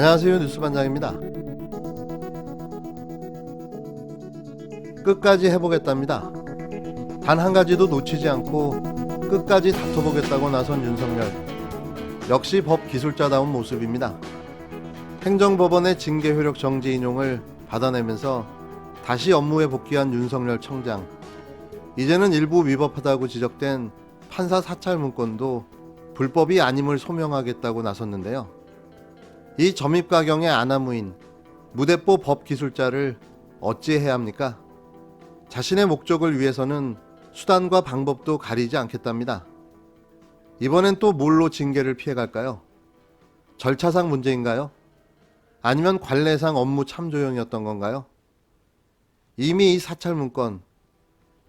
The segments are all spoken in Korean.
안녕하세요, 뉴스반장입니다. 끝까지 해보겠답니다. 단 한 가지도 놓치지 않고 끝까지 다퉈보겠다고 나선 윤석열. 역시 법 기술자다운 모습입니다. 행정법원의 징계 효력 정지 인용을 받아내면서 다시 업무에 복귀한 윤석열 청장. 이제는 일부 위법하다고 지적된 판사 사찰 문건도 불법이 아님을 소명하겠다고 나섰는데요. 이 점입가경의 아나무인, 무대뽀 법기술자를 어찌해야 합니까? 자신의 목적을 위해서는 수단과 방법도 가리지 않겠답니다. 이번엔 또 뭘로 징계를 피해갈까요? 절차상 문제인가요? 아니면 관례상 업무 참조용이었던 건가요? 이미 이 사찰 문건,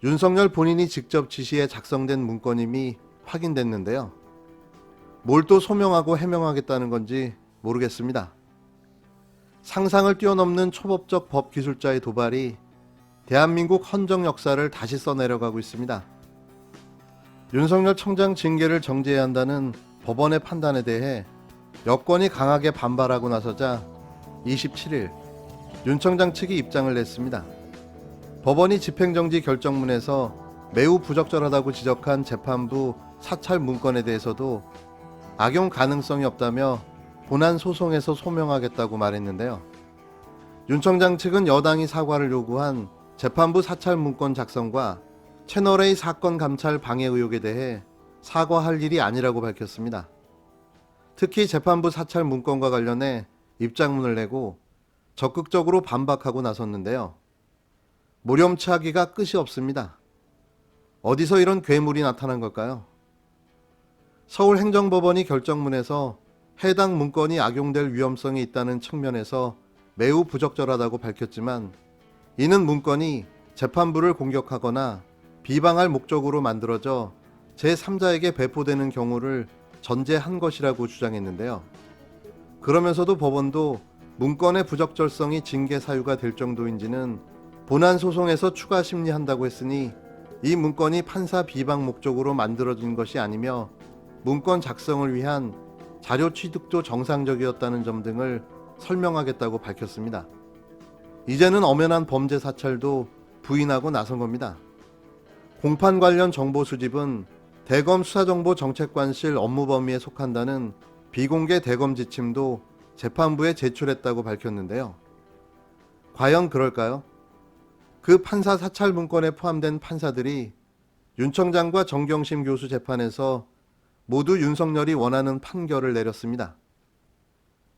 윤석열 본인이 직접 지시해 작성된 문건임이 확인됐는데요. 뭘 또 소명하고 해명하겠다는 건지 모르겠습니다. 상상을 뛰어넘는 초법적 법기술자의 도발이 대한민국 헌정 역사를 다시 써내려가고 있습니다. 윤석열 청장 징계를 정지해야 한다는 법원의 판단에 대해 여권이 강하게 반발하고 나서자 27일 윤 청장 측이 입장을 냈습니다. 법원이 집행정지 결정문에서 매우 부적절하다고 지적한 재판부 사찰 문건에 대해서도 악용 가능성이 없다며 본안 소송에서 소명하겠다고 말했는데요. 윤 청장 측은 여당이 사과를 요구한 재판부 사찰 문건 작성과 채널A 사건 감찰 방해 의혹에 대해 사과할 일이 아니라고 밝혔습니다. 특히 재판부 사찰 문건과 관련해 입장문을 내고 적극적으로 반박하고 나섰는데요. 모렴치하기가 끝이 없습니다. 어디서 이런 괴물이 나타난 걸까요? 서울행정법원이 결정문에서 해당 문건이 악용될 위험성이 있다는 측면에서 매우 부적절하다고 밝혔지만 이는 문건이 재판부를 공격하거나 비방할 목적으로 만들어져 제3자에게 배포되는 경우를 전제한 것이라고 주장했는데요. 그러면서도 법원도 문건의 부적절성이 징계 사유가 될 정도인지는 본안 소송에서 추가 심리한다고 했으니 이 문건이 판사 비방 목적으로 만들어진 것이 아니며 문건 작성을 위한 자료 취득도 정상적이었다는 점 등을 설명하겠다고 밝혔습니다. 이제는 엄연한 범죄 사찰도 부인하고 나선 겁니다. 공판 관련 정보 수집은 대검 수사정보정책관실 업무 범위에 속한다는 비공개 대검 지침도 재판부에 제출했다고 밝혔는데요. 과연 그럴까요? 그 판사 사찰 문건에 포함된 판사들이 윤 청장과 정경심 교수 재판에서 모두 윤석열이 원하는 판결을 내렸습니다.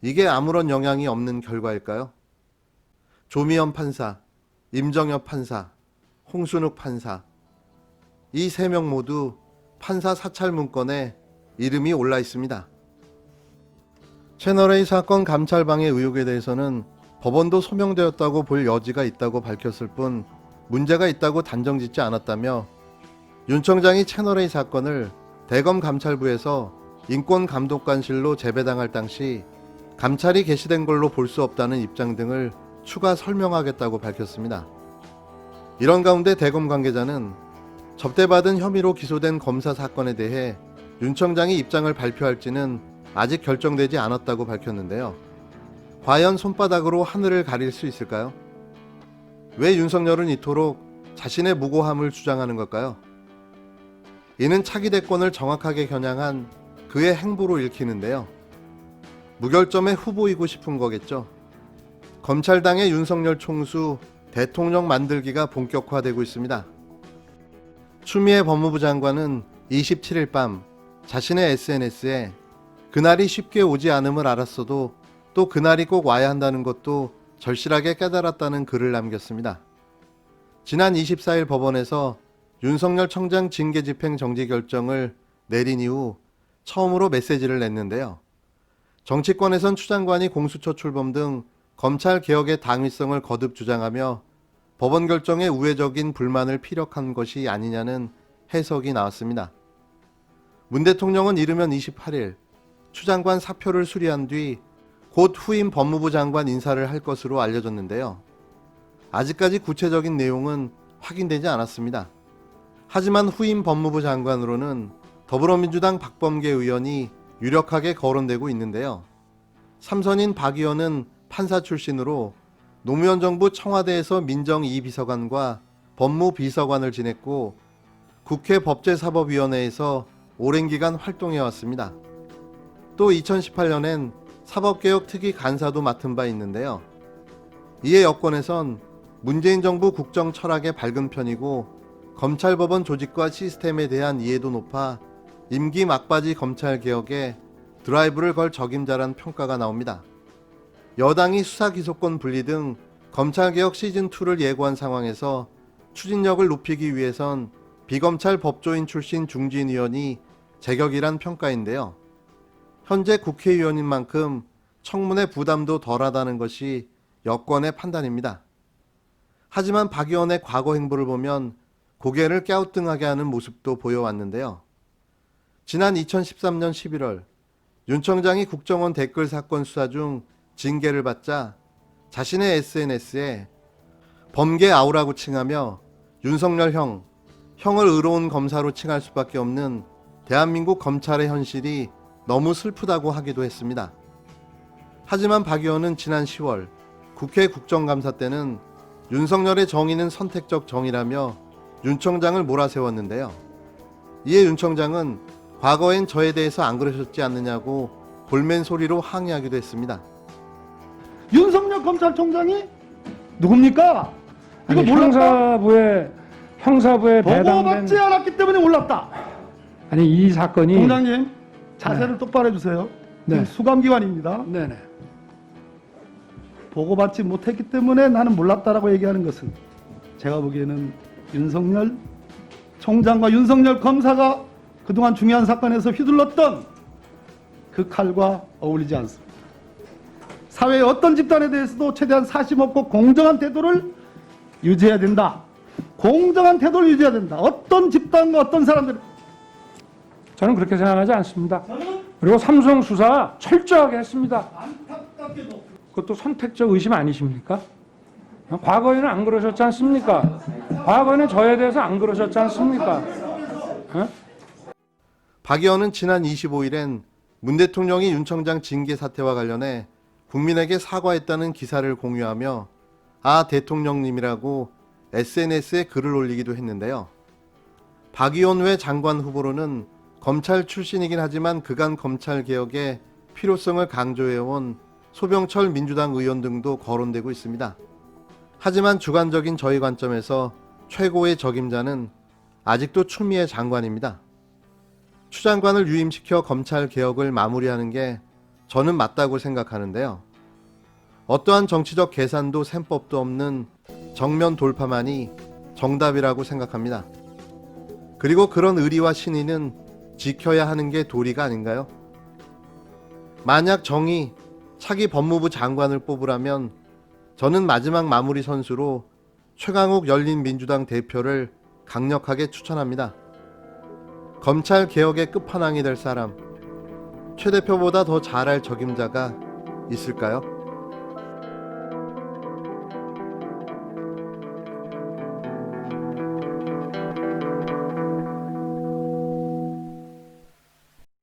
이게 아무런 영향이 없는 결과일까요? 조미연 판사, 임정엽 판사, 홍순욱 판사, 이 3명 모두 판사 사찰 문건에 이름이 올라 있습니다. 채널A 사건 감찰방해 의혹에 대해서는 법원도 소명되었다고 볼 여지가 있다고 밝혔을 뿐 문제가 있다고 단정짓지 않았다며 윤 청장이 채널A 사건을 대검 감찰부에서 인권감독관실로 재배당할 당시 감찰이 개시된 걸로 볼 수 없다는 입장 등을 추가 설명하겠다고 밝혔습니다. 이런 가운데 대검 관계자는 접대받은 혐의로 기소된 검사 사건에 대해 윤 청장이 입장을 발표할지는 아직 결정되지 않았다고 밝혔는데요. 과연 손바닥으로 하늘을 가릴 수 있을까요? 왜 윤석열은 이토록 자신의 무고함을 주장하는 걸까요? 이는 차기 대권을 정확하게 겨냥한 그의 행보로 읽히는데요. 무결점의 후보이고 싶은 거겠죠. 검찰당의 윤석열 총수 대통령 만들기가 본격화되고 있습니다. 추미애 법무부 장관은 27일 밤 자신의 SNS에 그날이 쉽게 오지 않음을 알았어도 또 그날이 꼭 와야 한다는 것도 절실하게 깨달았다는 글을 남겼습니다. 지난 24일 법원에서 윤석열 청장 징계 집행 정지 결정을 내린 이후 처음으로 메시지를 냈는데요. 정치권에선 추 장관이 공수처 출범 등 검찰 개혁의 당위성을 거듭 주장하며 법원 결정에 우회적인 불만을 피력한 것이 아니냐는 해석이 나왔습니다. 문 대통령은 이르면 28일 추 장관 사표를 수리한 뒤 곧 후임 법무부 장관 인사를 할 것으로 알려졌는데요. 아직까지 구체적인 내용은 확인되지 않았습니다. 하지만 후임 법무부 장관으로는 더불어민주당 박범계 의원이 유력하게 거론되고 있는데요. 삼선인 박 의원은 판사 출신으로 노무현 정부 청와대에서 민정 2비서관과 법무비서관을 지냈고 국회 법제사법위원회에서 오랜 기간 활동해왔습니다. 또 2018년엔 사법개혁 특위 간사도 맡은 바 있는데요. 이에 여권에선 문재인 정부 국정 철학에 밝은 편이고 검찰법원 조직과 시스템에 대한 이해도 높아 임기 막바지 검찰개혁에 드라이브를 걸 적임자란 평가가 나옵니다. 여당이 수사기소권 분리 등 검찰개혁 시즌2를 예고한 상황에서 추진력을 높이기 위해선 비검찰 법조인 출신 중진 의원이 제격이란 평가인데요. 현재 국회의원인 만큼 청문회 부담도 덜하다는 것이 여권의 판단입니다. 하지만 박 의원의 과거 행보를 보면 고개를 갸우뚱하게 하는 모습도 보여왔는데요. 지난 2013년 11월 윤 청장이 국정원 댓글 사건 수사 중 징계를 받자 자신의 SNS에 범계 아우라고 칭하며 윤석열 형을 의로운 검사로 칭할 수밖에 없는 대한민국 검찰의 현실이 너무 슬프다고 하기도 했습니다. 하지만 박 의원은 지난 10월 국회 국정감사 때는 윤석열의 정의는 선택적 정의라며 윤 청장을 몰아세웠는데요. 이에 윤 청장은 과거엔 저에 대해서 안 그러셨지 않느냐고 볼멘 소리로 항의하기도 했습니다. 윤석열 검찰총장이 누굽니까? 이거 아니, 몰랐다? 형사부에 배당된 보고받지 않았기 때문에 몰랐다. 아니 이 사건이 공장님 자세를 똑바로 해주세요. 네. 지금 수감기관입니다. 네네. 보고받지 못했기 때문에 나는 몰랐다라고 얘기하는 것은 제가 보기에는 윤석열 총장과 윤석열 검사가 그동안 중요한 사건에서 휘둘렀던 그 칼과 어울리지 않습니다. 사회의 어떤 집단에 대해서도 최대한 사심 없고 공정한 태도를 유지해야 된다. 공정한 태도를 유지해야 된다. 어떤 집단과 어떤 사람들. 저는 그렇게 생각하지 않습니다. 그리고 삼성 수사 철저하게 했습니다. 안타깝게도 그것도 선택적 의심 아니십니까? 과거에는 안 그러셨지 않습니까? 과거에는 저에 대해서 안 그러셨지 않습니까? 박 의원은 지난 25일엔 문 대통령이 윤 청장 징계 사태와 관련해 국민에게 사과했다는 기사를 공유하며 아 대통령님이라고 SNS에 글을 올리기도 했는데요. 박 의원 외 장관 후보로는 검찰 출신이긴 하지만 그간 검찰개혁의 필요성을 강조해온 소병철 민주당 의원 등도 거론되고 있습니다. 하지만 주관적인 저희 관점에서 최고의 적임자는 아직도 추미애 장관입니다. 추 장관을 유임시켜 검찰개혁을 마무리하는 게 저는 맞다고 생각하는데요. 어떠한 정치적 계산도 셈법도 없는 정면 돌파만이 정답이라고 생각합니다. 그리고 그런 의리와 신의는 지켜야 하는 게 도리가 아닌가요? 만약 정의 차기 법무부 장관을 뽑으라면 저는 마지막 마무리 선수로 최강욱 열린민주당 대표를 강력하게 추천합니다. 검찰 개혁의 끝판왕이 될 사람, 최 대표보다 더 잘할 적임자가 있을까요?